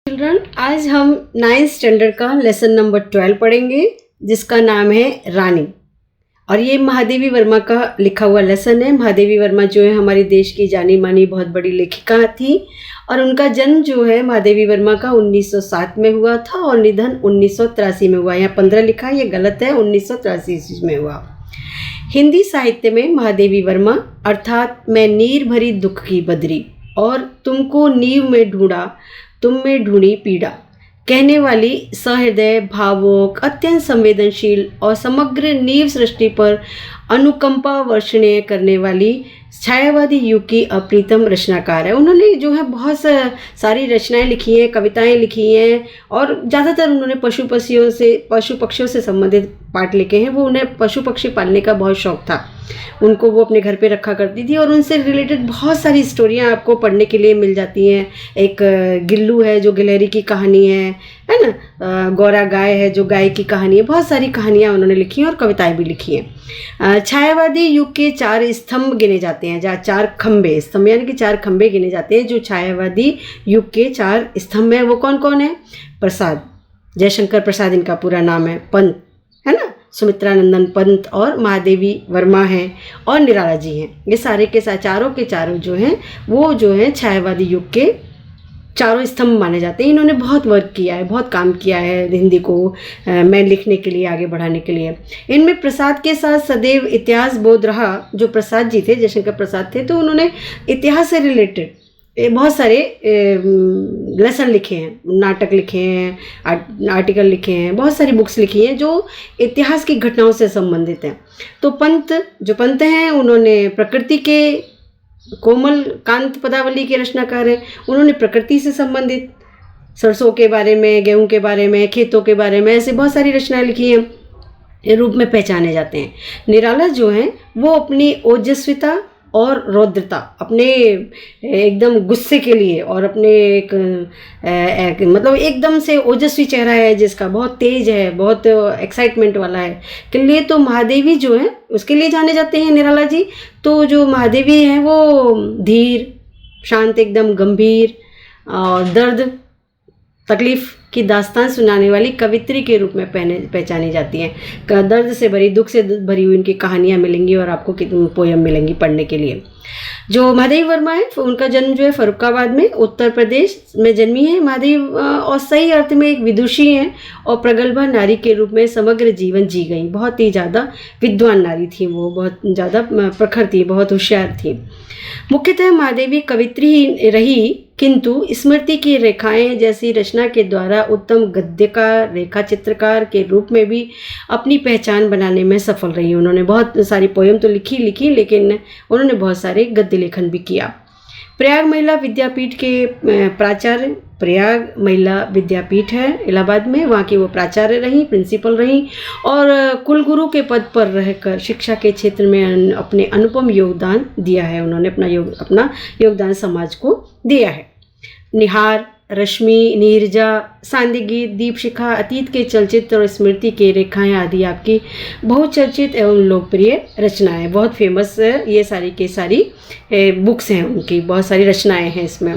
Children, आज हम 9th standard का लेसन नंबर 12 पढ़ेंगे जिसका नाम है रानी। और ये महादेवी वर्मा का लिखा हुआ लेसन है। महादेवी वर्मा जो है हमारे देश की जानी मानी बहुत बड़ी लेखिका थी और उनका जन्म जो है महादेवी वर्मा का 1907 में हुआ था और निधन 1983 में हुआ। यहाँ 15 लिखा है, ये गलत है, 1983 में हुआ। हिंदी साहित्य में महादेवी वर्मा अर्थात मैं नीर भरी दुख की बदरी और तुमको नींव में ढूंढा, तुम में ढूंढी पीड़ा कहने वाली सहृदय, भावुक, अत्यंत संवेदनशील और समग्र नीव सृष्टि पर अनुकंपा वर्षणीय करने वाली छायावादी युग की अप्रीतम रचनाकार है। उन्होंने जो है बहुत सारी रचनाएं लिखी हैं, कविताएं लिखी हैं और ज़्यादातर उन्होंने पशु पक्षियों से संबंधित पाठ लिखे हैं। वो उन्हें पशु पक्षी पालने का बहुत शौक था, उनको वो अपने घर पे रखा करती थी और उनसे रिलेटेड बहुत सारी स्टोरियाँ आपको पढ़ने के लिए मिल जाती हैं। एक गिल्लू है जो गिलहरी की कहानी है ना, गौरा गाय है जो गाय की कहानी है। बहुत सारी कहानियाँ उन्होंने लिखी हैं और कविताएं भी लिखी हैं। छायावादी युग के 4 स्तंभ गिने जाते हैं, जहाँ 4 खंबे, स्तंभ यानी कि 4 खंबे गिने जाते हैं जो छायावादी युग के 4 स्तंभ हैं। वो कौन कौन है? प्रसाद, जयशंकर प्रसाद इनका पूरा नाम है, पंत है ना, सुमित्रानंदन पंत और महादेवी वर्मा हैं और निराला जी हैं। ये सारे के चारों के चारों जो हैं वो जो हैं छायावादी युग के 4 स्तंभ माने जाते हैं। इन्होंने बहुत वर्क किया है, बहुत काम किया है हिंदी को मैं लिखने के लिए, आगे बढ़ाने के लिए। इनमें प्रसाद के साथ सदैव इतिहास बोध रहा। जो प्रसाद जी थे, जयशंकर प्रसाद थे, तो उन्होंने इतिहास से रिलेटेड बहुत सारे लेसन लिखे हैं, नाटक लिखे हैं, आर्टिकल लिखे हैं, बहुत सारी बुक्स लिखी हैं जो इतिहास की घटनाओं से संबंधित हैं। तो पंत हैं, उन्होंने प्रकृति के कोमल कांत पदावली के रचनाकार हैं। उन्होंने प्रकृति से संबंधित सरसों के बारे में, गेहूं के बारे में, खेतों के बारे में, ऐसे बहुत सारी रचनाएं लिखी हैं, रूप में पहचाने जाते हैं। निराला जो हैं वो अपनी ओजस्विता और रौद्रता, अपने एकदम गुस्से के लिए और अपने एक मतलब एकदम से ओजस्वी चेहरा है जिसका, बहुत तेज है, बहुत एक्साइटमेंट वाला है के लिए तो महादेवी जो है उसके लिए जाने जाते हैं निराला जी। तो जो महादेवी हैं वो धीर, शांत, एकदम गंभीर और दर्द तकलीफ़ की दास्तान सुनाने वाली कवित्री के रूप में पहचानी जाती हैं। दर्द से भरी, दुख से भरी हुई इनकी कहानियाँ मिलेंगी और आपको पोयम मिलेंगी पढ़ने के लिए। जो महादेवी वर्मा है उनका जन्म जो है फर्रुखाबाद में उत्तर प्रदेश में जन्मी है। महादेवी और सही अर्थ में एक विदुषी हैं और प्रगल्भा नारी के रूप में समग्र जीवन जी गई। बहुत ही ज़्यादा विद्वान नारी थी वो, बहुत ज़्यादा प्रखर थी, बहुत होशियार थी। मुख्यतः महादेवी कवित्री ही रही, किंतु स्मृति की रेखाएं जैसी रचना के द्वारा उत्तम गद्यकार, रेखा चित्रकार के रूप में भी अपनी पहचान बनाने में सफल रही। उन्होंने बहुत सारी पोयम तो लिखी लेकिन उन्होंने बहुत सारे गद्य लेखन भी किया। प्रयाग महिला विद्यापीठ के प्राचार्य, प्रयाग महिला विद्यापीठ है इलाहाबाद में, वहाँ की वो प्राचार्य रहीं, प्रिंसिपल रहीं और कुलगुरु के पद पर रहकर शिक्षा के क्षेत्र में अपने अनुपम योगदान दिया है। उन्होंने अपना योगदान समाज को दिया है। निहार, रश्मि, नीरजा, सांदिगीत, दीपशिखा, अतीत के चलचित्र और स्मृति के रेखाएं आदि आपकी बहुचर्चित एवं लोकप्रिय रचनाएं, बहुत फेमस ये सारी के सारी बुक्स हैं उनकी, बहुत सारी रचनाएं हैं इसमें।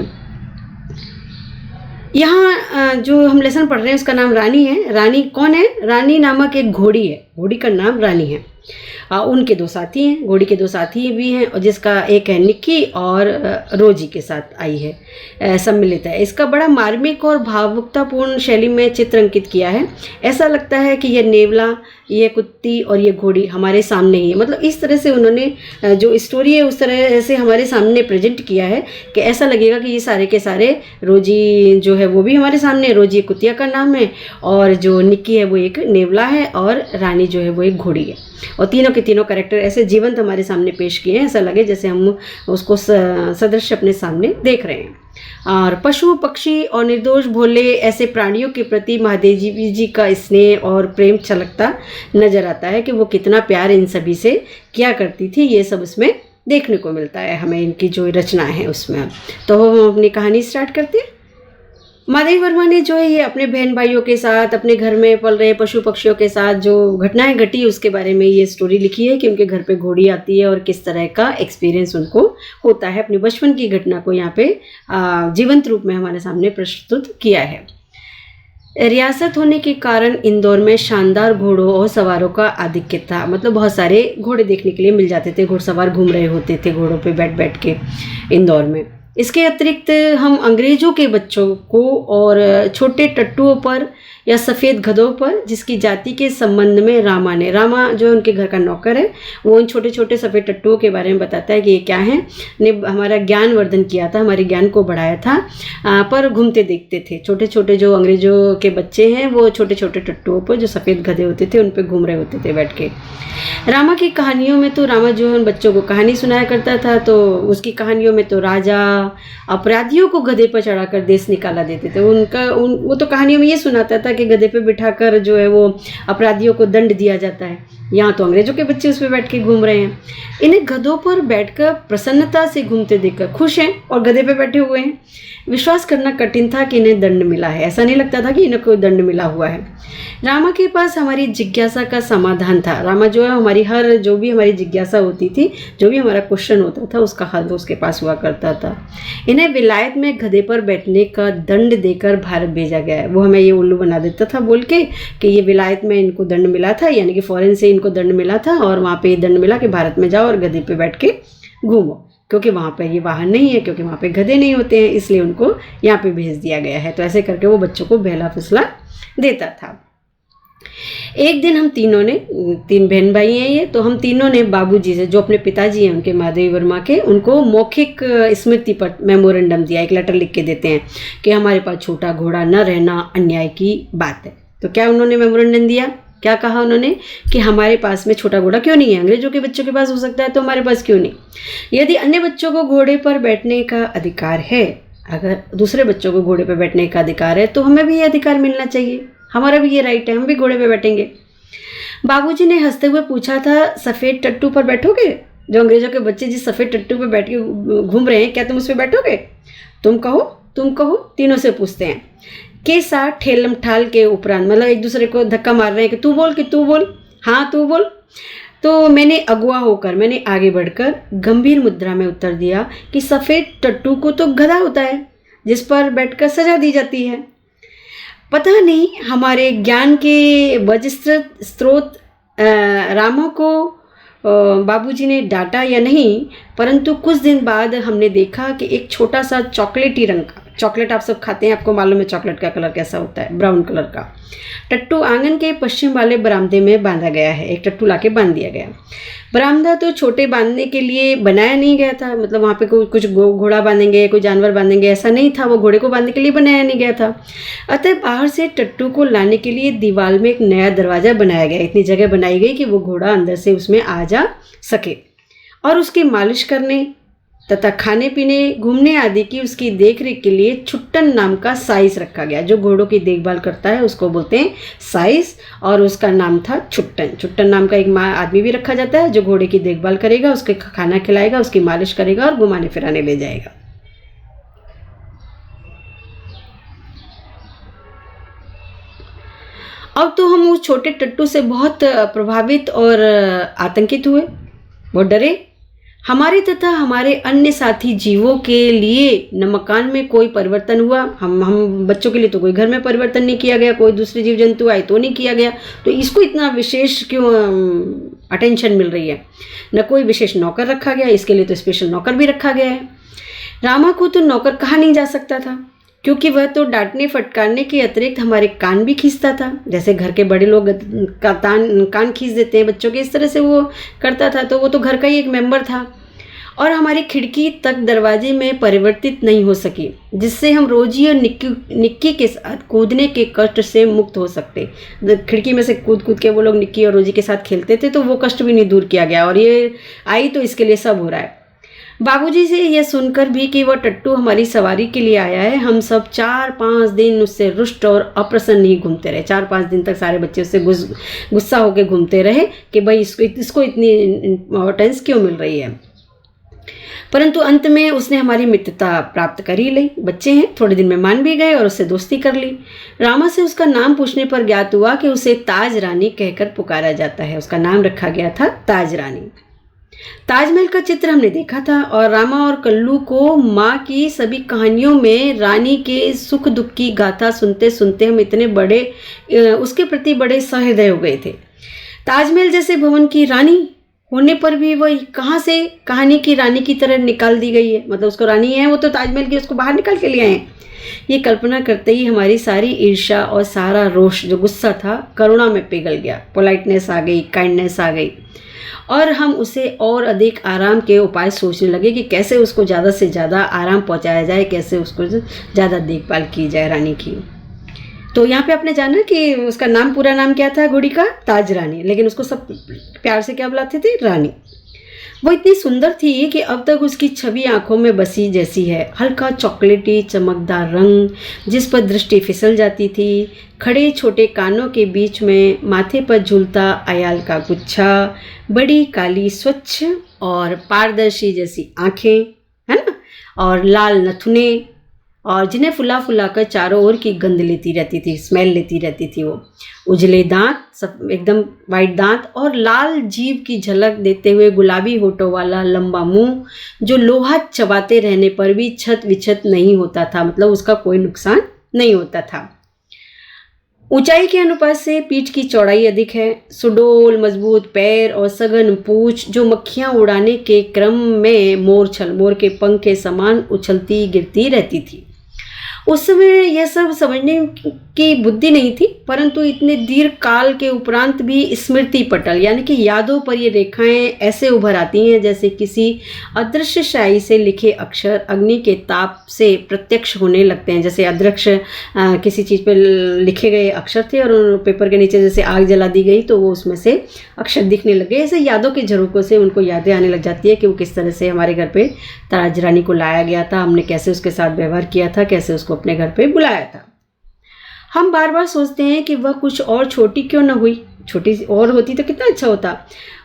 यहाँ जो हम लेसन पढ़ रहे हैं उसका नाम रानी है। रानी कौन है? रानी नामक एक घोड़ी है, घोड़ी का नाम रानी है। उनके 2 साथी हैं, घोड़ी के 2 साथी भी हैं और जिसका एक है निक्की और रोजी के साथ आई है, सम्मिलित है। इसका बड़ा मार्मिक और भावुकतापूर्ण शैली में चित्र अंकित किया है। ऐसा लगता है कि यह नेवला, ये कुत्ती और ये घोड़ी हमारे सामने ही है। मतलब इस तरह से उन्होंने जो स्टोरी है उस तरह से हमारे सामने प्रेजेंट किया है कि ऐसा लगेगा कि ये सारे के सारे, रोजी जो है वो भी हमारे सामने, रोजी एक कुतिया का नाम है और जो निक्की है वो एक नेवला है और रानी जो है वो एक घोड़ी है। और तीनों के तीनों कैरेक्टर ऐसे जीवंत हमारे सामने पेश किए हैं, ऐसा लगे जैसे हम उसको सदृश्य अपने सामने देख रहे हैं। और पशु, पक्षी और निर्दोष भोले ऐसे प्राणियों के प्रति महादेवी जी का स्नेह और प्रेम छलकता नजर आता है कि वो कितना प्यार इन सभी से किया करती थी। ये सब इसमें देखने को मिलता है हमें, इनकी जो रचनाएं हैं उसमें। तो हम अपनी कहानी स्टार्ट करते हैं। महादेवी वर्मा ने जो है ये अपने बहन भाइयों के साथ, अपने घर में पल रहे पशु पक्षियों के साथ जो घटनाएं घटी उसके बारे में ये स्टोरी लिखी है कि उनके घर पे घोड़ी आती है और किस तरह का एक्सपीरियंस उनको होता है। अपनी बचपन की घटना को यहाँ पे जीवंत रूप में हमारे सामने प्रस्तुत किया है। रियासत होने के कारण इंदौर में शानदार घोड़ों और सवारों का आधिक्य था। मतलब बहुत सारे घोड़े देखने के लिए मिल जाते थे, घुड़सवार घूम रहे होते थे घोड़ों पे बैठ बैठ के इंदौर में। इसके अतिरिक्त हम अंग्रेज़ों के बच्चों को और छोटे टट्टुओं पर या सफ़ेद गधों पर, जिसकी जाति के संबंध में रामा जो उनके घर का नौकर है, वो उन छोटे छोटे सफ़ेद टट्टुओं के बारे में बताता है कि ये क्या है, ने हमारा ज्ञान वर्धन किया था, हमारे ज्ञान को बढ़ाया था। पर घूमते देखते थे छोटे छोटे जो अंग्रेज़ों के बच्चे हैं, वो छोटे छोटे टट्टुओं पर जो सफ़ेद गधे होते थे उन पर घूम रहे होते थे बैठ के। रामा की कहानियों में तो रामा जो है उन बच्चों को कहानी सुनाया करता था, तो उसकी कहानियों में तो राजा अपराधियों को गधे पर चढ़ाकर देश निकाला देते थे। वो तो कहानियों में ये सुनाता था कि गधे पे बिठाकर जो है वो अपराधियों को दंड दिया जाता है। यहाँ तो अंग्रेजों के बच्चे उस पर बैठ के घूम रहे हैं। इन्हें गधों पर बैठकर प्रसन्नता से घूमते देखकर खुश हैं और गधे पे बैठे हुए हैं। विश्वास करना कठिन था कि इन्हें दंड मिला है। ऐसा नहीं लगता था कि इन्हें कोई दंड मिला हुआ है। रामा के पास हमारी जिज्ञासा का समाधान था। रामा जो है हमारी जो भी हमारी जिज्ञासा होती थी, जो भी हमारा क्वेश्चन होता था, उसका हल उसके पास हुआ करता था। इन्हें विलायत में गधे पर बैठने का दंड देकर भारत भेजा गया है। वो हमें ये उल्लू बना देता था बोल के कि ये विलायत में इनको दंड मिला था, यानी कि फॉरेन से इनको दंड मिला था और वहाँ पे ये दंड मिला कि भारत में जाओ और गधे पे बैठ के घूमो, क्योंकि वहाँ पे ये वाहन नहीं है, क्योंकि वहाँ पे गधे नहीं होते हैं, इसलिए उनको यहाँ पे भेज दिया गया है। तो ऐसे करके वो बच्चों को बहला फुसला देता था। एक दिन हम तीनों ने, 3 बहन भाई हैं ये, तो हम तीनों ने बाबूजी से, जो अपने पिताजी हैं उनके महादेवी वर्मा के, उनको मौखिक स्मृति पर मेमोरेंडम दिया। एक लेटर लिख के देते हैं कि हमारे पास छोटा घोड़ा न रहना अन्याय की बात है। तो क्या उन्होंने मेमोरेंडम दिया? क्या कहा उन्होंने कि हमारे पास में छोटा घोड़ा क्यों नहीं है? अंग्रेजों के बच्चों के पास हो सकता है तो हमारे पास क्यों नहीं? यदि अन्य बच्चों को घोड़े पर बैठने का अधिकार है, अगर दूसरे बच्चों को घोड़े पर बैठने का अधिकार है, तो हमें भी ये अधिकार मिलना चाहिए। हमारा भी ये राइट है, हम भी घोड़े पे बैठेंगे। बाबूजी ने हंसते हुए पूछा था, सफ़ेद टट्टू पर बैठोगे? जो अंग्रेजों के बच्चे जिस सफ़ेद टट्टू पर बैठ के घूम रहे हैं, क्या तुम उस पर बैठोगे? तुम कहो, तीनों से पूछते हैं। के साथ ठेलम ठाल के उपरांत, मतलब एक दूसरे को धक्का मार रहे हैं कि तू बोल, हाँ तू बोल। तो मैंने अगुआ होकर, मैंने आगे बढ़कर गंभीर मुद्रा में उत्तर दिया कि सफ़ेद टट्टू को तो गधा होता है जिस पर बैठकर सजा दी जाती है। पता नहीं हमारे ज्ञान के वजस्त्र स्रोत रामा को बाबूजी ने डांटा या नहीं, परंतु कुछ दिन बाद हमने देखा कि एक छोटा सा चॉकलेटी रंग का, चॉकलेट आप सब खाते हैं, आपको मालूम है चॉकलेट का कलर कैसा होता है, ब्राउन कलर का, टट्टू आंगन के पश्चिम वाले बरामदे में बांधा गया है। एक टट्टू लाके बांध दिया गया। बरामदा तो छोटे बांधने के लिए बनाया नहीं गया था, मतलब वहाँ पे कोई कुछ घोड़ा बांधेंगे, कोई जानवर बांधेंगे, ऐसा नहीं था। वो घोड़े को बांधने के लिए बनाया नहीं गया था। अतः बाहर से टट्टू को लाने के लिए दीवार में एक नया दरवाज़ा बनाया गया। इतनी जगह बनाई गई कि वो घोड़ा अंदर से उसमें आ जा सके, और उसकी मालिश करने तथा खाने पीने, घूमने आदि की उसकी देखरेख के लिए छुट्टन नाम का साइस रखा गया। जो घोड़ों की देखभाल करता है उसको बोलते हैं साइस, और उसका नाम था छुट्टन। छुट्टन नाम का एक आदमी भी रखा जाता है जो घोड़े की देखभाल करेगा, उसके खाना खिलाएगा, उसकी मालिश करेगा और घुमाने फिराने ले जाएगा। अब तो हम उस छोटे टट्टू से बहुत प्रभावित और आतंकित हुए, बहुत डरे। हमारे तथा हमारे अन्य साथी जीवों के लिए न मकान में कोई परिवर्तन हुआ, हम बच्चों के लिए तो कोई घर में परिवर्तन नहीं किया गया, कोई दूसरे जीव जंतु आए तो नहीं किया गया, तो इसको इतना विशेष क्यों अटेंशन मिल रही है? न कोई विशेष नौकर रखा गया, इसके लिए तो स्पेशल नौकर भी रखा गया है। रामा को तो नौकर कहा नहीं जा सकता था, क्योंकि वह तो डांटने फटकारने के अतिरिक्त हमारे कान भी खींचता था। जैसे घर के बड़े लोग कान खींच देते हैं बच्चों के, इस तरह से वो करता था। तो वो तो घर का ही एक मेंबर था, और हमारी खिड़की तक दरवाजे में परिवर्तित नहीं हो सकी, जिससे हम रोजी और निक्की के साथ कूदने के कष्ट से मुक्त हो सकते। खिड़की में से कूद के वो लोग निक्की और रोजी के साथ खेलते थे, तो वो कष्ट भी नहीं दूर किया गया, और ये आई तो इसके लिए सब हो रहा है। बाबूजी से यह सुनकर भी कि वह टट्टू हमारी सवारी के लिए आया है, हम सब 4-5 दिन उससे रुष्ट और अप्रसन्न ही घूमते रहे। 4-5 दिन तक सारे बच्चे उससे गुस्सा होकर घूमते रहे कि भाई इसको इतनी इम्पोर्टेंस क्यों मिल रही है। परंतु अंत में उसने हमारी मित्रता प्राप्त कर ही ली। बच्चे हैं, थोड़े दिन में मान भी गए और उससे दोस्ती कर ली। रामा से उसका नाम पूछने पर ज्ञात हुआ कि उसे ताज रानी कहकर पुकारा जाता है। उसका नाम रखा गया था ताज रानी। ताजमहल का चित्र हमने देखा था और रामा और कल्लू को माँ की सभी कहानियों में रानी के सुख दुख की गाथा सुनते सुनते हम इतने बड़े उसके प्रति बड़े सहृदय हो गए थे। ताजमहल जैसे भवन की रानी होने पर भी वह कहाँ से कहानी की रानी की तरह निकाल दी गई है। मतलब उसको रानी है, वो तो ताजमहल की उसको बाहर निकाल के ले आए हैं। ये कल्पना करते ही हमारी सारी ईर्ष्या और सारा रोष जो गुस्सा था करुणा में पिघल गया। पोलाइटनेस आ गई, काइंडनेस आ गई और हम उसे और अधिक आराम के उपाय सोचने लगे कि कैसे उसको ज़्यादा से ज़्यादा आराम पहुंचाया जाए, कैसे उसको ज़्यादा देखभाल की जाए रानी की। तो यहाँ पे आपने जाना कि उसका नाम, पूरा नाम क्या था घोड़ी का? ताज रानी, लेकिन उसको सब प्यार से क्या बुलाते थे? रानी। वो इतनी सुंदर थी कि अब तक उसकी छवि आंखों में बसी जैसी है। हल्का चॉकलेटी चमकदार रंग जिस पर दृष्टि फिसल जाती थी, खड़े छोटे कानों के बीच में माथे पर झूलता अयाल का गुच्छा, बड़ी काली स्वच्छ और पारदर्शी जैसी आंखें, है ना, और लाल नथुने, और जिन्हें फुला फुला कर चारों ओर की गंध लेती रहती थी, स्मेल लेती रहती थी। वो उजले दांत, सब एकदम वाइट दांत और लाल जीभ की झलक देते हुए गुलाबी होठों वाला लंबा मुंह जो लोहा चबाते रहने पर भी छत विछत नहीं होता था, मतलब उसका कोई नुकसान नहीं होता था। ऊंचाई के अनुपात से पीठ की चौड़ाई अधिक है। सुडोल मजबूत पैर और सघन पूंछ जो मक्खियां उड़ाने के क्रम में मोर के पंख के समान उछलती गिरती रहती थी। उस समय यह सब समझने की बुद्धि नहीं थी, परंतु इतने दीर्घ काल के उपरांत भी स्मृति पटल यानी कि यादों पर ये रेखाएं ऐसे उभर आती हैं जैसे किसी अदृश्य शाही से लिखे अक्षर अग्नि के ताप से प्रत्यक्ष होने लगते हैं। जैसे अदृश्य किसी चीज़ पर लिखे गए अक्षर थे और उन पेपर के नीचे जैसे आग जला दी गई तो वो उसमें से अक्षर दिखने लगे। ऐसे यादों के झरोकों से उनको यादें आने लग जाती है कि वो किस तरह से हमारे घर पे ताज रानी को लाया गया था, हमने कैसे उसके साथ व्यवहार किया था, कैसे उसको अपने घर पे बुलाया था। हम बार बार सोचते हैं कि वह कुछ और छोटी क्यों न हुई। छोटी और होती तो कितना अच्छा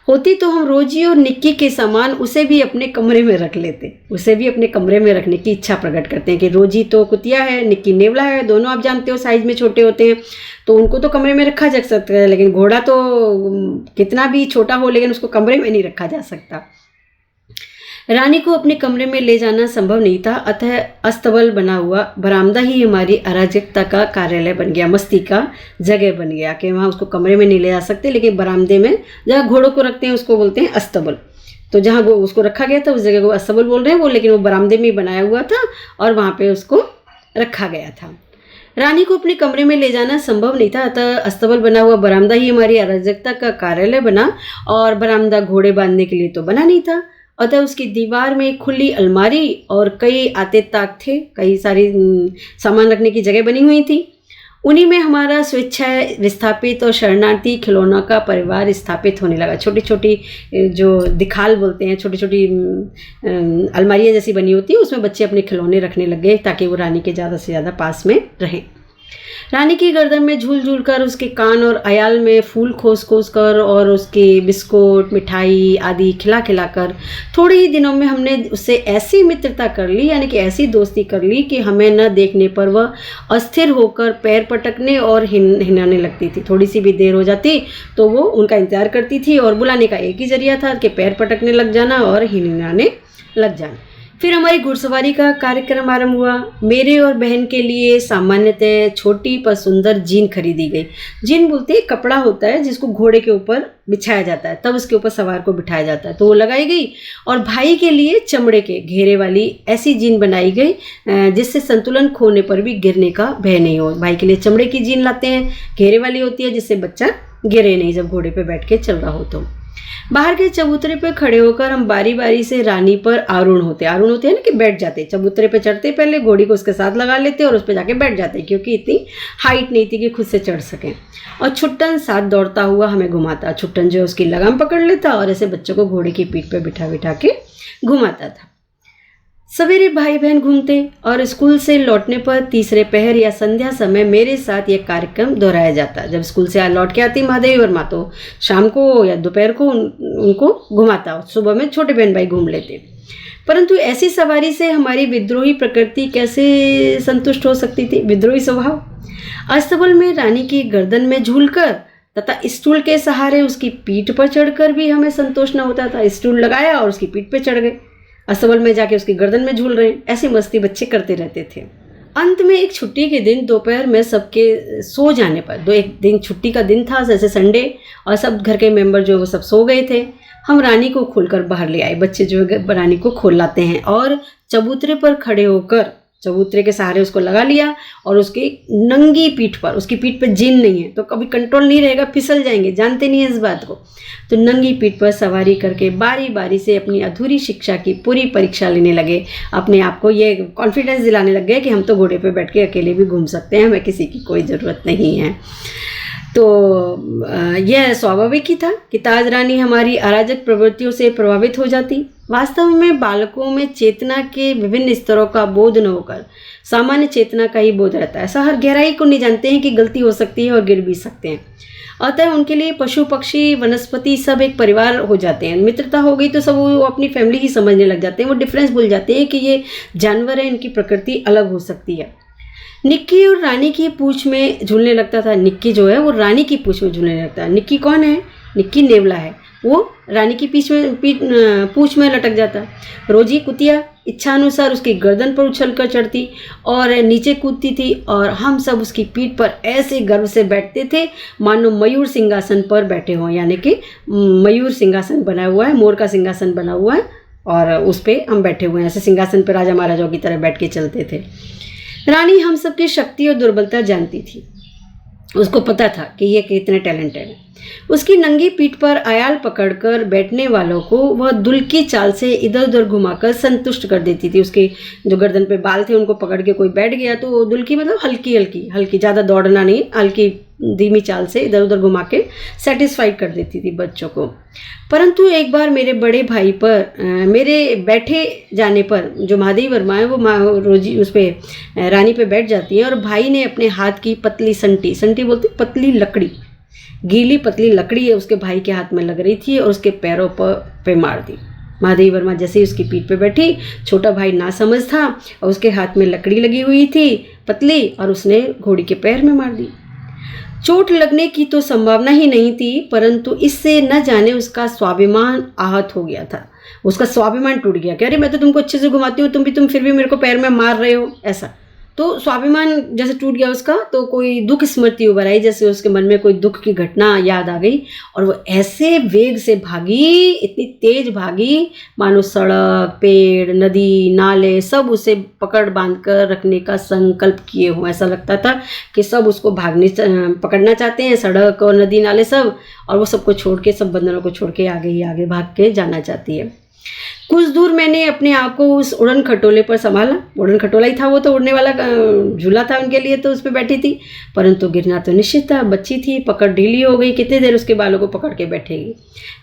होती तो हम रोजी और निक्की के समान उसे भी अपने कमरे में रख लेते। उसे भी अपने कमरे में रखने की इच्छा प्रकट करते हैं कि रोजी तो कुतिया है, निक्की नेवला है, दोनों आप जानते हो साइज में छोटे होते हैं, तो उनको तो कमरे में रखा जा सकता है, लेकिन घोड़ा तो कितना भी छोटा हो लेकिन उसको कमरे में नहीं रखा जा सकता। रानी को अपने कमरे में ले जाना संभव नहीं था, अतः अस्तबल बना हुआ बरामदा ही हमारी अराजकता का कार्यालय बन गया, मस्ती का जगह बन गया कि वहाँ उसको कमरे में नहीं ले जा सकते, लेकिन बरामदे में जहाँ घोड़ों को रखते हैं उसको बोलते हैं अस्तबल। तो जहाँ उसको रखा गया था उस जगह को अस्तबल बोल रहे हैं वो, लेकिन वो बरामदे में ही बनाया हुआ था और वहाँ पे उसको रखा गया था। रानी को अपने कमरे में ले जाना संभव नहीं था, अतः अस्तबल बना हुआ बरामदा ही हमारी अराजकता का कार्यालय बना, और बरामदा घोड़े बांधने के लिए तो बना नहीं था। अतः उसकी दीवार में खुली अलमारी और कई आते ताक थे, कई सारी सामान रखने की जगह बनी हुई थी। उन्हीं में हमारा स्वेच्छाएं विस्थापित और शरणार्थी खिलौनों का परिवार स्थापित होने लगा। छोटी छोटी जो दिखाल बोलते हैं, छोटी छोटी अलमारियाँ जैसी बनी होती है, उसमें बच्चे अपने खिलौने रखने लग गए ताकि वो रानी के ज़्यादा से ज़्यादा पास में रहें। रानी की गर्दन में झूल झूल कर, उसके कान और अयाल में फूल खोस खोस कर और उसके बिस्कुट मिठाई आदि खिला खिला कर थोड़े ही दिनों में हमने उससे ऐसी मित्रता कर ली, यानी कि ऐसी दोस्ती कर ली कि हमें न देखने पर वह अस्थिर होकर पैर पटकने और हिलाने लगती थी। थोड़ी सी भी देर हो जाती तो वो उनका इंतजार करती थी और बुलाने का एक ही जरिया था कि पैर पटकने लग जाना और हिलाने लग जाना। फिर हमारी घुड़सवारी का कार्यक्रम आरंभ हुआ। मेरे और बहन के लिए सामान्यतः छोटी पर सुंदर जीन खरीदी गई। जीन बोलते हैं कपड़ा होता है जिसको घोड़े के ऊपर बिछाया जाता है, तब उसके ऊपर सवार को बिठाया जाता है, तो वो लगाई गई। और भाई के लिए चमड़े के घेरे वाली ऐसी जीन बनाई गई जिससे संतुलन खोने पर भी गिरने का भय नहीं हो। भाई के लिए चमड़े की जीन लाते हैं, घेरे वाली होती है जिससे बच्चा गिरे नहीं जब घोड़े पर बैठ के चल रहा हो। तो बाहर के चबूतरे पर खड़े होकर हम बारी बारी से रानी पर आरूढ़ होते हैं ना कि बैठ जाते। चबूतरे पे चढ़ते पहले घोड़ी को उसके साथ लगा लेते और उस पर जाके बैठ जाते, क्योंकि इतनी हाइट नहीं थी कि खुद से चढ़ सकें। और छुट्टन साथ दौड़ता हुआ हमें घुमाता। छुट्टन जो उसकी लगाम पकड़ लेता और ऐसे बच्चों को घोड़े की पीठ पर बिठा बिठा के घुमाता था। सवेरे भाई बहन घूमते और स्कूल से लौटने पर तीसरे पहर या संध्या समय मेरे साथ यह कार्यक्रम दोहराया जाता। जब स्कूल से लौट के आती महादेवी वर्मा तो शाम को या दोपहर को उनको घुमाता। सुबह में छोटे बहन भाई घूम लेते। परंतु ऐसी सवारी से हमारी विद्रोही प्रकृति कैसे संतुष्ट हो सकती थी? विद्रोही स्वभाव। अस्तबल में रानी की गर्दन में झूलकर तथा स्टूल के सहारे उसकी पीठ पर चढ़कर भी हमें संतोष न होता था। स्टूल लगाया और उसकी पीठ पर चढ़ गए, अस्तबल में जाके उसकी गर्दन में झूल रहे हैं। ऐसी मस्ती बच्चे करते रहते थे। अंत में एक छुट्टी के दिन दोपहर में सबके सो जाने पर, एक दिन छुट्टी का दिन था जैसे संडे, और सब घर के मेंबर जो वो सब सो गए थे, हम रानी को खोलकर बाहर ले आए। बच्चे जो है रानी को खोल लाते हैं और चबूतरे पर खड़े होकर चबूतरे के सहारे उसको लगा लिया और उसकी नंगी पीठ पर, उसकी पीठ पर जीन नहीं है तो कभी कंट्रोल नहीं रहेगा, फिसल जाएंगे, जानते नहीं है इस बात को, तो नंगी पीठ पर सवारी करके बारी बारी से अपनी अधूरी शिक्षा की पूरी परीक्षा लेने लगे। अपने आप को ये कॉन्फिडेंस दिलाने लग गए कि हम तो घोड़े पे बैठ के अकेले भी घूम सकते हैं, हमें किसी की कोई ज़रूरत नहीं है। तो यह स्वाभाविक ही था कि ताज रानी हमारी अराजक प्रवृत्तियों से प्रभावित हो जाती। वास्तव में बालकों में चेतना के विभिन्न स्तरों का बोध न होकर सामान्य चेतना का ही बोध रहता है। ऐसा हर गहराई को नहीं जानते हैं कि गलती हो सकती है और गिर भी सकते हैं। अतः उनके लिए पशु पक्षी वनस्पति सब एक परिवार हो जाते हैं। मित्रता हो गई तो सब वो अपनी फैमिली ही समझने लग जाते हैं। वो डिफरेंस भूल जाते हैं कि ये जानवर है, इनकी प्रकृति अलग हो सकती है। निक्की और रानी की पूंछ में झूलने लगता था। निक्की जो है वो रानी की पूंछ में झूलने लगता है। निक्की कौन है? निक्की नेवला है, वो रानी की पूंछ में लटक जाता। रोजी कुतिया इच्छानुसार उसकी गर्दन पर उछलकर चढ़ती और नीचे कूदती थी और हम सब उसकी पीठ पर ऐसे गर्व से बैठते थे मानो मयूर सिंहासन पर बैठे हों। यानी कि मयूर सिंहासन बना हुआ है, मोर का सिंहासन बना हुआ है और उस पर हम बैठे हुए हैं। ऐसे सिंहासन पर राजा महाराजाओं की तरह बैठ के चलते थे। रानी हम सबकी शक्ति और दुर्बलता जानती थी। उसको पता था कि ये कितने टैलेंटेड है। उसकी नंगी पीठ पर आयाल पकड़कर बैठने वालों को वह दुल की चाल से इधर उधर घुमाकर संतुष्ट कर देती थी। उसके जो गर्दन पे बाल थे उनको पकड़ के कोई बैठ गया तो दुल की मतलब हल्की ज़्यादा दौड़ना नहीं, हल्की धीमी चाल से इधर उधर घुमा के सेटिस्फाइड कर देती थी बच्चों को। परंतु एक बार मेरे बड़े भाई पर मेरे बैठे जाने पर जो महादेवी वर्मा है वो रोजी उस पर रानी पे बैठ जाती है और भाई ने अपने हाथ की पतली संटी बोलते पतली लकड़ी, गीली पतली लकड़ी है उसके भाई के हाथ में लग रही थी और उसके पैरों पे मार दी। महादेवी वर्मा जैसे ही उसकी पीठ पे बैठी, छोटा भाई ना समझ था और उसके हाथ में लकड़ी लगी हुई थी पतली और उसने घोड़ी के पैर में मार दी। चोट लगने की तो संभावना ही नहीं थी, परंतु इससे न जाने उसका स्वाभिमान आहत हो गया था। उसका स्वाभिमान टूट गया कि अरे मैं तो तुमको अच्छे से घुमाती हूँ, तुम फिर भी मेरे को पैर में मार रहे हो। ऐसा तो स्वाभिमान जैसे टूट गया उसका, तो कोई दुख स्मृति उभर आई, जैसे उसके मन में कोई दुख की घटना याद आ गई और वो ऐसे वेग से भागी, इतनी तेज भागी मानो सड़क, पेड़, नदी, नाले सब उसे पकड़ बांध कर रखने का संकल्प किए हों। ऐसा लगता था कि सब उसको पकड़ना चाहते हैं, सड़क और नदी नाले सब, और वो सबको छोड़ के, सब बंदरों को छोड़ के आगे ही आगे भाग के जाना चाहती है। कुछ दूर मैंने अपने आप को उस उड़न खटोले पर संभाला। उड़न खटोला ही था वो, तो उड़ने वाला झूला था उनके लिए, तो उस पर बैठी थी, परंतु गिरना तो निश्चित था। बच्ची थी, पकड़ ढीली हो गई, कितनी देर उसके बालों को पकड़ के बैठेगी।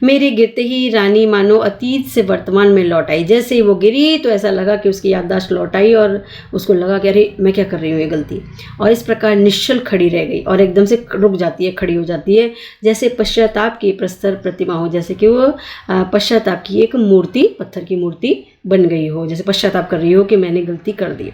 मेरे गिरते ही रानी मानो अतीत से वर्तमान में लौट आई। जैसे ही वो गिरी तो ऐसा लगा कि उसकी याददाश्त लौट आई और उसको लगा कि अरे मैं क्या कर रही हूँ ये गलती, और इस प्रकार निश्चल खड़ी रह गई और एकदम से रुक जाती है, खड़ी हो जाती है, जैसे पश्चाताप की प्रस्तर प्रतिमा हो, जैसे कि वो पश्चाताप की एक मूर्ति, पत्थर की मूर्ति बन गई हो, जैसे पश्चाताप कर रही हो कि मैंने गलती कर दी।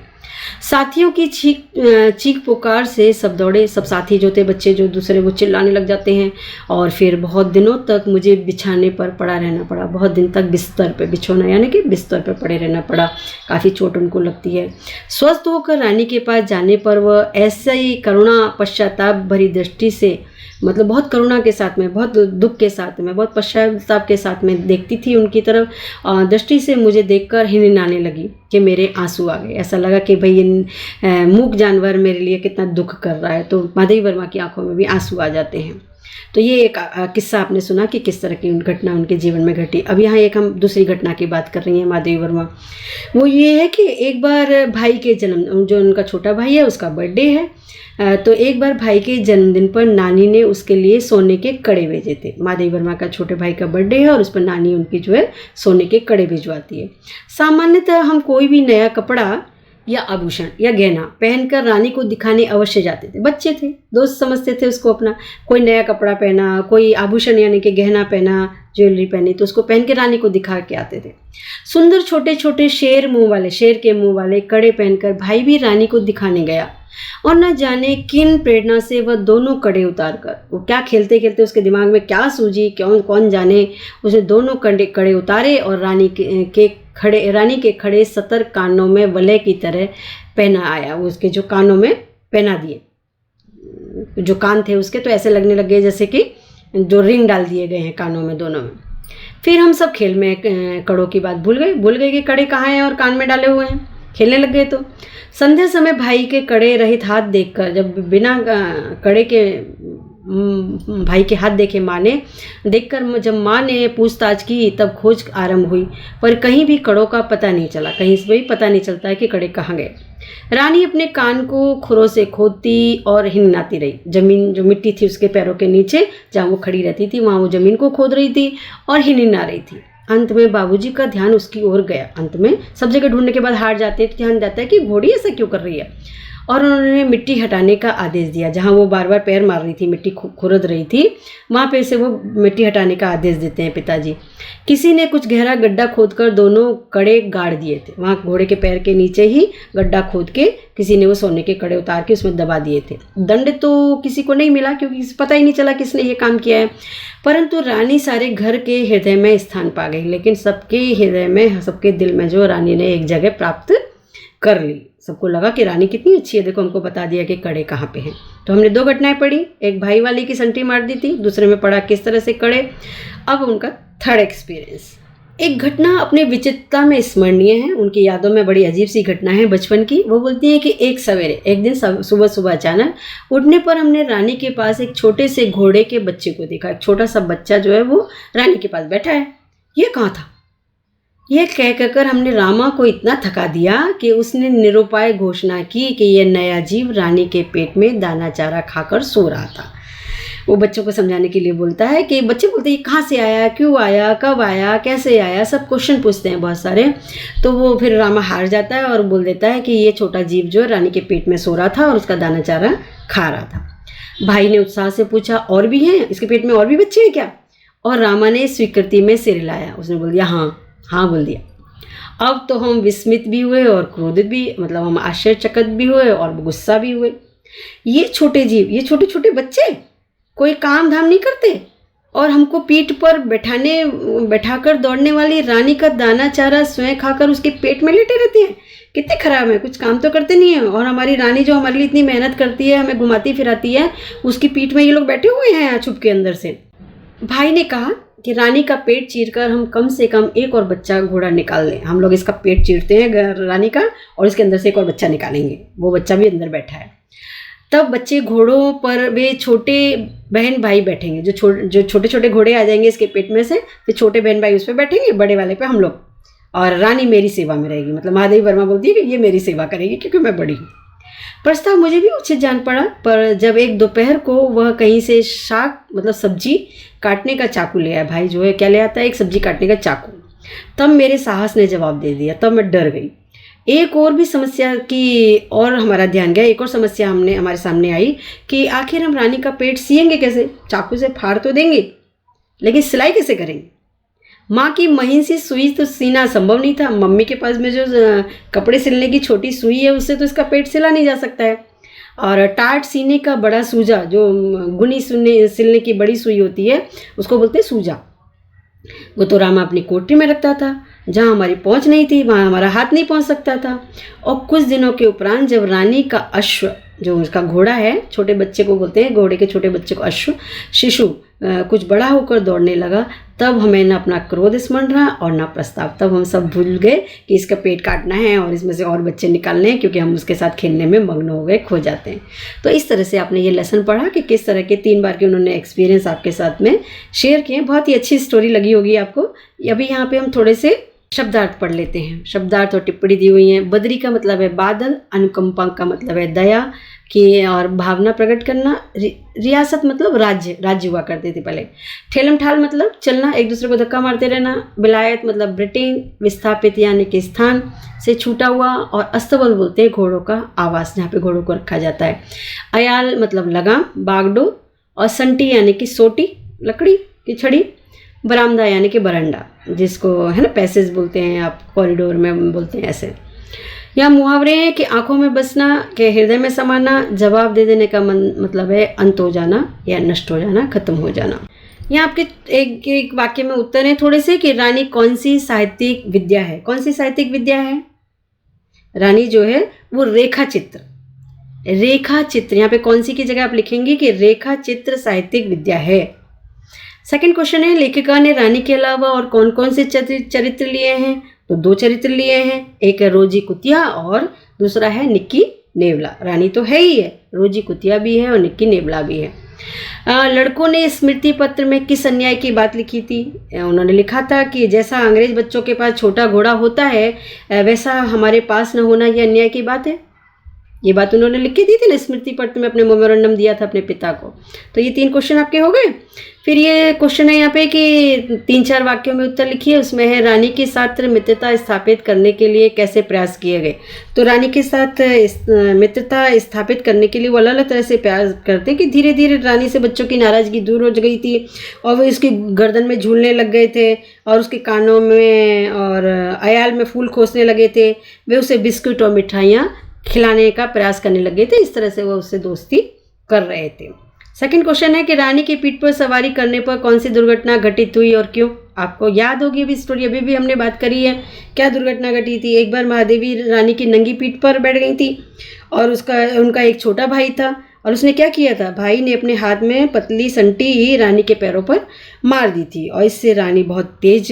साथियों की चीख पुकार से सब दौड़े। सब साथी जो थे, बच्चे जो दूसरे, वो चिल्लाने लग जाते हैं और फिर बहुत दिनों तक मुझे बिछाने पर पड़ा रहना पड़ा। बहुत दिन तक बिस्तर पे, बिछोना यानी कि बिस्तर पे पड़े रहना पड़ा। काफ़ी चोट उनको लगती है। स्वस्थ होकर रानी के पास जाने पर वह ऐसे ही करुणा पश्चाताप भरी दृष्टि से, मतलब बहुत करुणा के साथ में, बहुत दुख के साथ में, बहुत पश्चाताप के साथ में देखती थी उनकी तरफ। दृष्टि से मुझे देखकर हिनहिनाने लगी कि मेरे आंसू आ गए। ऐसा लगा कि भाई ये मूक जानवर मेरे लिए कितना दुख कर रहा है। तो महादेवी वर्मा की आंखों में भी आंसू आ जाते हैं। तो ये एक किस्सा आपने सुना कि किस तरह की घटना उनके जीवन में घटी। अब यहाँ एक हम दूसरी घटना की बात कर रही हैं महादेवी वर्मा। वो ये है कि एक बार भाई के जन्म, जो उनका छोटा भाई है उसका बर्थडे है, तो एक बार भाई के जन्मदिन पर नानी ने उसके लिए सोने के कड़े भेजे थे। महादेवी वर्मा का छोटे भाई का बर्थडे है और उस पर नानी उनकी जो है सोने के कड़े भिजवाती है। सामान्यतः हम कोई भी नया कपड़ा या आभूषण या गहना पहनकर रानी को दिखाने अवश्य जाते थे। बच्चे थे, दोस्त समझते थे उसको अपना। कोई नया कपड़ा पहना, कोई आभूषण यानी कि गहना पहना, ज्वेलरी पहनी, तो उसको पहन के रानी को दिखा के आते थे। सुंदर छोटे छोटे शेर के मुंह वाले कड़े पहनकर भाई भी रानी को दिखाने गया और न जाने किन प्रेरणा से वह दोनों कड़े उतार कर, वो क्या खेलते खेलते उसके दिमाग में क्या सूझी कौन जाने, उसने दोनों कड़े उतारे और रानी के खड़े सतर कानों में वलय की तरह पहना आया। वो उसके जो कानों में पहना दिए, जो कान थे उसके, तो ऐसे लगने लग गए जैसे कि जो रिंग डाल दिए गए हैं कानों में, दोनों में। फिर हम सब खेल में कड़ों की बात भूल गए कि कड़े कहाँ हैं और कान में डाले हुए हैं। खेलने लग गए। तो संध्या समय भाई के कड़े रहित हाथ देखकर, जब बिना कड़े के भाई के हाथ देखे माँ ने देखकर, जब माँ ने पूछताछ की तब खोज आरंभ हुई, पर कहीं भी कड़ों का पता नहीं चला। कहीं से भी पता नहीं चलता है कि कड़े कहाँ गए। रानी अपने कान को खुरों से खोदती और हिननाती रही। जमीन जो मिट्टी थी उसके पैरों के नीचे जहाँ वो खड़ी रहती थी, वहाँ वो जमीन को खोद रही थी और हिनना रही थी। अंत में बाबूजी का ध्यान उसकी ओर गया। अंत में सब जगह ढूंढने के बाद हार जाते ध्यान जाता है कि घोड़ी ऐसा क्यों कर रही है, और उन्होंने मिट्टी हटाने का आदेश दिया। जहाँ वो बार बार पैर मार रही थी, मिट्टी खुरद रही थी, वहाँ पे से वो मिट्टी हटाने का आदेश देते हैं पिताजी। किसी ने कुछ गहरा गड्ढा खोदकर दोनों कड़े गाड़ दिए थे। वहाँ घोड़े के पैर के नीचे ही गड्ढा खोद के किसी ने वो सोने के कड़े उतार के उसमें दबा दिए थे। दंड तो किसी को नहीं मिला क्योंकि पता ही नहीं चला किसने ये काम किया है, परंतु रानी सारे घर के हृदय में स्थान पा गई। लेकिन सबके हृदय में, सबके दिल में जो रानी ने एक जगह प्राप्त कर ली। सबको लगा कि रानी कितनी अच्छी है, देखो हमको बता दिया कि कड़े कहाँ पे हैं। तो हमने दो घटनाएं पढ़ी, एक भाई वाले की संटी मार दी थी, दूसरे में पढ़ा किस तरह से कड़े। अब उनका थर्ड एक्सपीरियंस। एक घटना अपने विचित्रता में स्मरणीय है, उनकी यादों में बड़ी अजीब सी घटना है बचपन की। वो बोलती है कि एक दिन सुबह सुबह अचानक उठने पर हमने रानी के पास एक छोटे से घोड़े के बच्चे को देखा। एक छोटा सा बच्चा जो है वो रानी के पास बैठा है। ये कहाँ था? यह कहकर हमने रामा को इतना थका दिया कि उसने निरुपाय घोषणा की कि यह नया जीव रानी के पेट में दाना चारा खाकर सो रहा था। वो बच्चों को समझाने के लिए बोलता है कि बच्चे बोलते हैं कहाँ से आया, क्यों आया, कब आया, कैसे आया, सब क्वेश्चन पूछते हैं बहुत सारे। तो वो फिर रामा हार जाता है और बोल देता है कि ये छोटा जीव जो रानी के पेट में सो रहा था और उसका दाना चारा खा रहा था। भाई ने उत्साह से पूछा, और भी हैं इसके पेट में, और भी बच्चे हैं क्या? और रामा ने स्वीकृति में सिर हिलाया। उसने बोल दिया हाँ बोल दिया। अब तो हम विस्मित भी हुए और क्रोधित भी, मतलब हम आश्चर्यचकित भी हुए और गुस्सा भी हुए। ये छोटे जीव, ये छोटे छोटे बच्चे कोई काम धाम नहीं करते और हमको पीठ पर बैठाकर दौड़ने वाली रानी का दाना चारा स्वयं खाकर उसके पेट में लेटे रहते हैं। कितने खराब है, कुछ काम तो करते नहीं है। और हमारी रानी जो हमारे लिए इतनी मेहनत करती है, हमें घुमाती फिराती है, उसकी पीठ में ये लोग बैठे हुए हैं छुप के अंदर से। भाई ने कहा कि रानी का पेट चीरकर हम कम से कम एक और बच्चा घोड़ा निकाल लें। हम लोग इसका पेट चीरते हैं रानी का और इसके अंदर से एक और बच्चा निकालेंगे। वो बच्चा भी अंदर बैठा है। तब बच्चे घोड़ों पर वे छोटे बहन भाई बैठेंगे, जो छोटे छोटे घोड़े आ जाएंगे इसके पेट में से, फिर छोटे बहन भाई उस पर बैठेंगे, बड़े वाले पे हम लोग, और रानी मेरी सेवा में रहेगी। मतलब महादेवी वर्मा बोलती है कि ये मेरी सेवा करेगी क्योंकि मैं बड़ी हूँ। प्रस्ताव मुझे भी उचित जान पड़ा, पर जब एक दोपहर को वह कहीं से शाक मतलब सब्जी काटने का चाकू ले आया। भाई जो है क्या ले आता है? एक सब्जी काटने का चाकू। तब मेरे साहस ने जवाब दे दिया, तब मैं डर गई। एक और भी समस्या की और हमारा ध्यान गया। एक और समस्या हमारे सामने आई कि आखिर हम रानी का पेट सिएंगे कैसे? चाकू से फाड़ तो देंगे, लेकिन सिलाई कैसे करेंगे? माँ की महीन सी सुई तो सीना संभव नहीं था। मम्मी के पास में जो कपड़े सिलने की छोटी सुई है उससे तो इसका पेट सिला नहीं जा सकता है। और टाट सीने का बड़ा सूजा, जो गुनी सिलने की बड़ी सुई होती है उसको बोलते हैं सूजा, वो तो रामा अपनी कोठरी में रखता था। जहाँ हमारी पहुँच नहीं थी वहाँ हमारा हाथ नहीं पहुँच सकता था। और कुछ दिनों के उपरांत जब रानी का अश्व, जो उसका घोड़ा है, छोटे बच्चे को बोलते हैं, घोड़े के छोटे बच्चे को अश्व, शिशु कुछ बड़ा होकर दौड़ने लगा, तब हमें ना अपना क्रोध स्मरण रहा और ना प्रस्ताव। तब हम सब भूल गए कि इसका पेट काटना है और इसमें से और बच्चे निकालने हैं, क्योंकि हम उसके साथ खेलने में मग्न हो गए, खो जाते हैं। तो इस तरह से आपने ये लेसन पढ़ा कि किस तरह के 3 बार के उन्होंने एक्सपीरियंस आपके साथ में शेयर किए। बहुत ही अच्छी स्टोरी लगी होगी आपको। अभी यहाँ पे हम थोड़े से शब्दार्थ पढ़ लेते हैं। शब्दार्थ और टिप्पणी दी हुई है। बद्री का मतलब है बादल, अनुकंपा का मतलब है दया की और भावना प्रकट करना। रियासत मतलब राज्य, राज्य हुआ करते थे पहले। ठेलम ठाल मतलब चलना, एक दूसरे को धक्का मारते रहना। विलायत मतलब ब्रिटेन। विस्थापित यानी कि स्थान से छूटा हुआ। और अस्तबल बोलते हैं घोड़ों का आवास, जहाँ पे घोड़ों को रखा जाता है। अयाल मतलब लगाम, बागडोर। और संटी यानी कि सोटी, लकड़ी की छड़ी। बरामदा यानी कि बरंडा, जिसको है ना पैसेज बोलते हैं, आप कॉरिडोर में बोलते हैं ऐसे। यहाँ मुहावरे हैं कि आंखों में बसना, के हृदय में समाना। जवाब दे देने का मतलब है अंत हो जाना या नष्ट हो जाना, खत्म हो जाना। यहाँ आपके एक वाक्य में उत्तर है थोड़े से कि रानी कौन सी साहित्यिक विद्या है। कौन सी साहित्यिक विद्या है? रानी जो है वो रेखा चित्र। रेखा चित्र, यहाँ पे कौन सी की जगह आप लिखेंगे कि रेखा चित्र साहित्यिक विद्या है। सेकंड क्वेश्चन है लेखिका ने रानी के अलावा और कौन कौन से चरित्र लिए हैं? तो 2 चरित्र लिए हैं। एक है रोजी कुतिया और दूसरा है निक्की नेवला। रानी तो है ही है, रोजी कुतिया भी है और निक्की नेवला भी है। लड़कों ने स्मृति पत्र में किस अन्याय की बात लिखी थी? उन्होंने लिखा था कि जैसा अंग्रेज बच्चों के पास छोटा घोड़ा होता है, वैसा हमारे पास न होना यह अन्याय की बात है। ये बात उन्होंने लिख के दी थी ना स्मृति पत्र में, अपने मेमोरेंडम दिया था अपने पिता को। तो ये 3 क्वेश्चन आपके हो गए। फिर ये क्वेश्चन है यहाँ पे कि 3-4 वाक्यों में उत्तर लिखिए। उसमें है रानी के साथ मित्रता स्थापित करने के लिए कैसे प्रयास किए गए। तो रानी के साथ मित्रता स्थापित करने के लिए वो अलग अलग तरह से प्रयास करते हैं कि धीरे धीरे रानी से बच्चों की नाराज़गी दूर हो गई थी और वो इसकी गर्दन में झूलने लग गए थे और उसके कानों में और अयाल में फूल खोसने लगे थे। वे उसे बिस्कुट और मिठाइयाँ खिलाने का प्रयास करने लगे थे। इस तरह से वो उससे दोस्ती कर रहे थे। सेकंड क्वेश्चन है कि रानी की पीठ पर सवारी करने पर कौन सी दुर्घटना घटित हुई और क्यों? आपको याद होगी अभी स्टोरी, अभी भी हमने बात करी है। क्या दुर्घटना घटी थी? एक बार महादेवी रानी की नंगी पीठ पर बैठ गई थी और उनका एक छोटा भाई था और उसने क्या किया था, भाई ने अपने हाथ में पतली संटी ही रानी के पैरों पर मार दी थी और इससे रानी बहुत तेज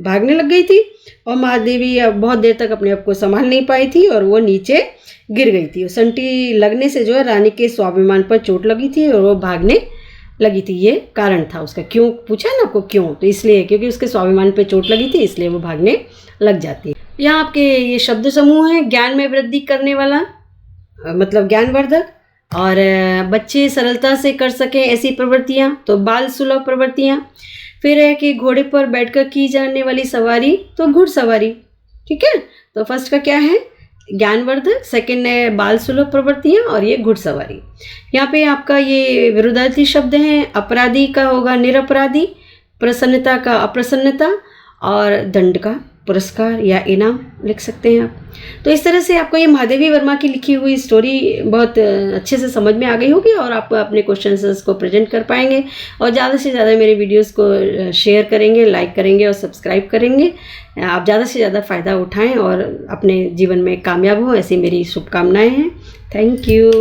भागने लग गई थी और महादेवी अब बहुत देर तक अपने आप को संभाल नहीं पाई थी और वो नीचे गिर गई थी। संटी लगने से जो है रानी के स्वाभिमान पर चोट लगी थी और वो भागने लगी थी। ये कारण था उसका। क्यों पूछा ना आपको क्यों? तो इसलिए क्योंकि उसके स्वाभिमान पर चोट लगी थी, इसलिए वो भागने लग जाती है। यहाँ आपके ये शब्द समूह है। ज्ञान में वृद्धि करने वाला मतलब ज्ञानवर्धक, और बच्चे सरलता से कर सकें ऐसी प्रवृत्तियाँ तो बाल सुलभ प्रवृत्तियाँ। फिर है कि घोड़े पर बैठकर की जाने वाली सवारी तो घुड़सवारी। ठीक है, तो फर्स्ट का क्या है? ज्ञानवर्धक, सेकंड है बाल सुलभ प्रवृत्तियाँ और ये घुड़सवारी। यहाँ पे आपका ये विरुद्धार्थी शब्द हैं। अपराधी का होगा निरपराधी, प्रसन्नता का अप्रसन्नता और दंड का पुरस्कार या इनाम लिख सकते हैं आप। तो इस तरह से आपको ये महादेवी वर्मा की लिखी हुई स्टोरी बहुत अच्छे से समझ में आ गई होगी और आप अपने क्वेश्चंस को प्रेजेंट कर पाएंगे और ज़्यादा से ज़्यादा मेरे वीडियोस को शेयर करेंगे, लाइक करेंगे और सब्सक्राइब करेंगे। आप ज़्यादा से ज़्यादा फ़ायदा उठाएं और अपने जीवन में कामयाब हों, ऐसी मेरी शुभकामनाएं हैं। Thank you.